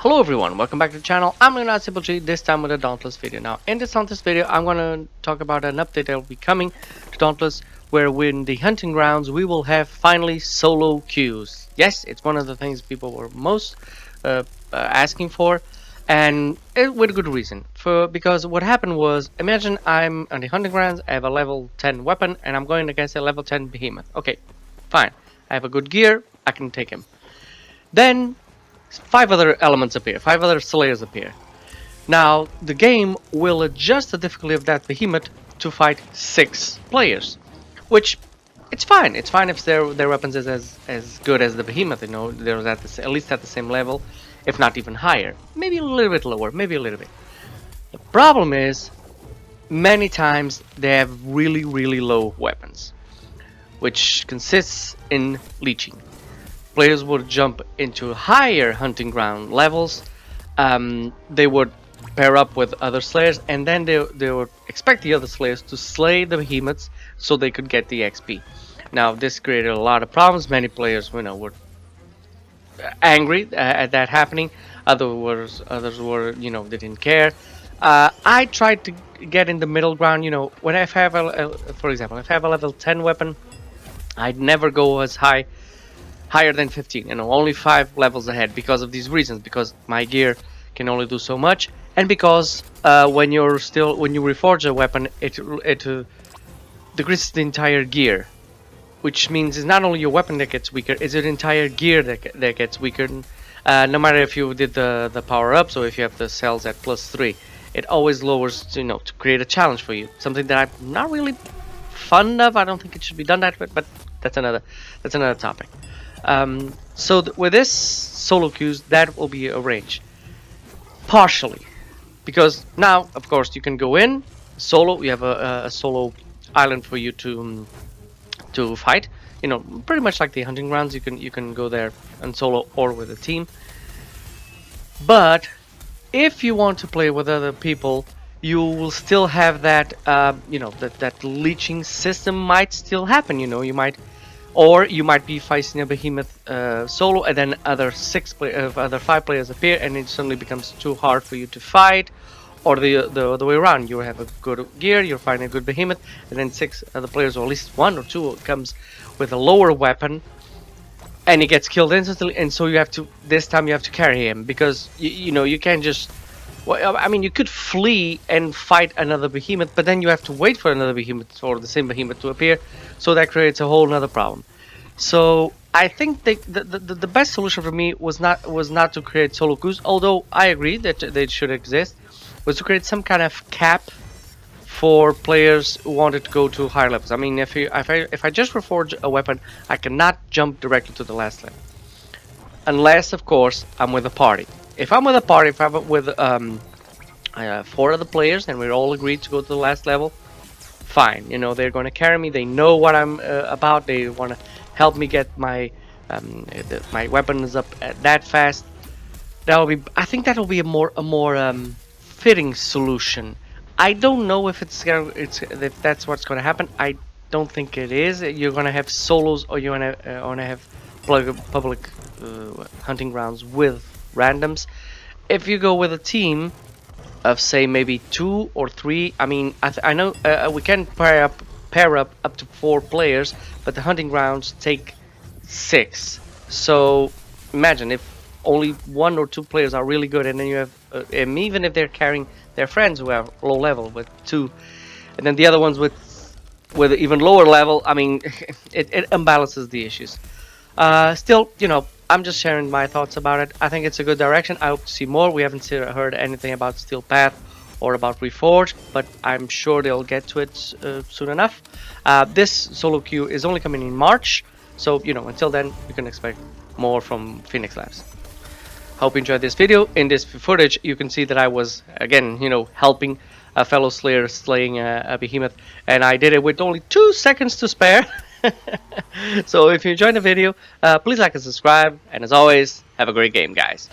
Hello everyone, welcome back to the channel. I'm Leonard Simple G, this time with a Dauntless video. Now, in this Dauntless video, I'm going to talk about an update that will be coming to Dauntless, where in the hunting grounds, we will have finally solo queues. Yes, it's one of the things people were most asking for, and with a good reason. Because what happened was, imagine I'm on the hunting grounds, I have a level 10 weapon, and I'm going against a level 10 behemoth. Okay, fine. I have a good gear, I can take him. Then 5 other elements appear, 5 other slayers appear. Now the game will adjust the difficulty of that behemoth to fight 6 players, which it's fine. It's fine if their weapons is as good as the behemoth. You know, they're at least at the same level, if not even higher. Maybe a little bit lower, maybe a little bit. The problem is, many times they have really low weapons, which consists in leeching. Players would jump into higher hunting ground levels. They would pair up with other slayers, and then they would expect the other slayers to slay the behemoths so they could get the XP. Now, this created a lot of problems. Many players, were angry at that happening. Others were, they didn't care. I tried to get in the middle ground. When I have for example, if I have a level 10 weapon, I'd never go as higher than 15, only 5 levels ahead, because of these reasons, because my gear can only do so much, and because when you reforge a weapon, it decreases the entire gear, which means it's not only your weapon that gets weaker, it's your entire gear that gets weaker, no matter if you did the power ups or if you have the cells at +3. It always lowers, to create a challenge for you, something that I'm not really fond of. I don't think it should be done that way, but that's another topic. With this solo queues, that will be arranged partially, because now, of course, you can go in solo. You have a solo island for you to fight. Pretty much like the hunting grounds. You can go there on solo or with a team. But if you want to play with other people, you will still have that. That leeching system might still happen. You might be fighting a behemoth solo, and then other 5 players appear, and it suddenly becomes too hard for you to fight. Or the other way around, you have a good gear, you're fighting a good behemoth, and then 6 other players, or at least 1 or 2, comes with a lower weapon, and he gets killed instantly. And so this time you have to carry him, because you can't just. Well, I mean, you could flee and fight another behemoth, but then you have to wait for another behemoth or the same behemoth to appear, so that creates a whole other problem. So I think the best solution for me was not to create solo queues, although I agree that they should exist, was to create some kind of cap for players who wanted to go to higher levels. I mean, if I just reforge a weapon, I cannot jump directly to the last level, unless, of course, I'm with a party. If I'm with a party, if I'm with 4 other players and we're all agreed to go to the last level, fine. They're going to carry me. They know what I'm about. They want to help me get my weapons up that fast. I think that will be a more fitting solution. I don't know if if that's what's going to happen. I don't think it is. You're going to have solos, or you're going to have public hunting grounds with randoms. If you go with a team of, say, maybe 2 or 3, I mean, I know we can pair up to 4 players, but the hunting grounds take 6. So imagine if only 1 or 2 players are really good, and then you have, and even if they're carrying their friends who have low level with 2, and then the other ones with even lower level. I mean, it imbalances the issues. Still, I'm just sharing my thoughts about it. I think it's a good direction. I hope to see more. We haven't heard anything about Steel Path or about Reforged, but I'm sure they'll get to it soon enough. This solo queue is only coming in March, so until then you can expect more from Phoenix Labs. Hope you enjoyed this video. In this footage, you can see that I was again, helping a fellow slayer slaying a behemoth, and I did it with only 2 seconds to spare. So if you enjoyed the video, please like and subscribe, and as always, have a great game, guys.